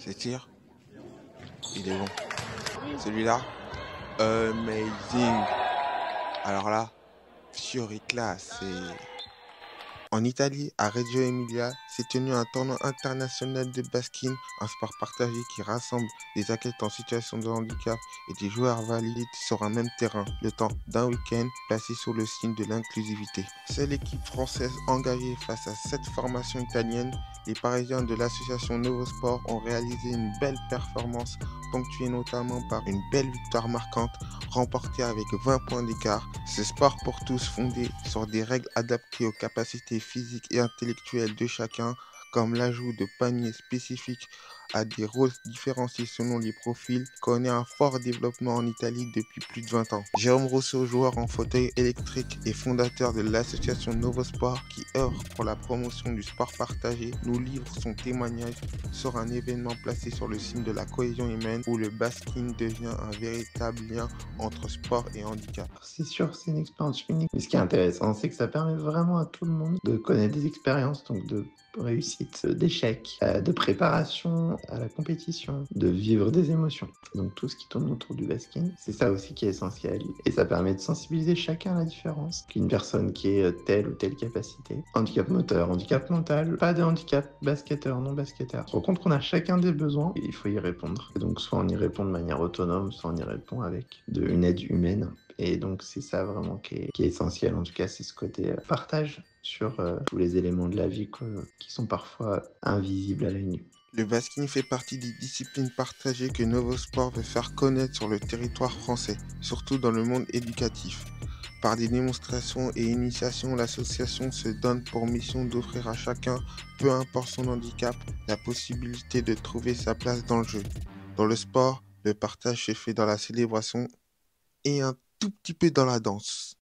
C'est tir, il est bon. Celui-là, amazing. Alors là, Fioricla, c'est... En Italie, à Reggio Emilia, s'est tenu un tournoi international de basket, un sport partagé qui rassemble des athlètes en situation de handicap et des joueurs valides sur un même terrain, le temps d'un week-end placé sous le signe de l'inclusivité. Seule équipe française engagée face à cette formation italienne, les Parisiens de l'association Novo Sport ont réalisé une belle performance, ponctuée notamment par une belle victoire marquante remportée avec 20 points d'écart. Ce sport pour tous fondé sur des règles adaptées aux capacités physiques et intellectuelles de chacun, comme l'ajout de paniers spécifiques à des rôles différenciés selon les profils, connaît un fort développement en Italie depuis plus de 20 ans. Jérôme Rousseau, joueur en fauteuil électrique et fondateur de l'association Novo Sport qui œuvre pour la promotion du sport partagé, nous livre son témoignage sur un événement placé sur le signe de la cohésion humaine où le basking devient un véritable lien entre sport et handicap. C'est sûr, c'est une expérience unique. Mais ce qui est intéressant, c'est que ça permet vraiment à tout le monde de connaître des expériences, donc de réussite, d'échecs, de préparation à la compétition, de vivre des émotions. Donc tout ce qui tourne autour du basking, c'est ça aussi qui est essentiel. Et ça permet de sensibiliser chacun à la différence qu'une personne qui ait telle ou telle capacité. Handicap moteur, handicap mental, pas de handicap, basketteur, non basketteur. On se rend compte qu'on a chacun des besoins et il faut y répondre. Et donc soit on y répond de manière autonome, soit on y répond avec une aide humaine. Et donc c'est ça vraiment qui est essentiel, en tout cas c'est ce côté partage sur tous les éléments de la vie qui sont parfois invisibles à l'œil nu. Le basking fait partie des disciplines partagées que Novo Sport veut faire connaître sur le territoire français, surtout dans le monde éducatif. Par des démonstrations et initiations, l'association se donne pour mission d'offrir à chacun, peu importe son handicap, la possibilité de trouver sa place dans le jeu. Dans le sport, le partage se fait dans la célébration et un tout petit peu dans la danse.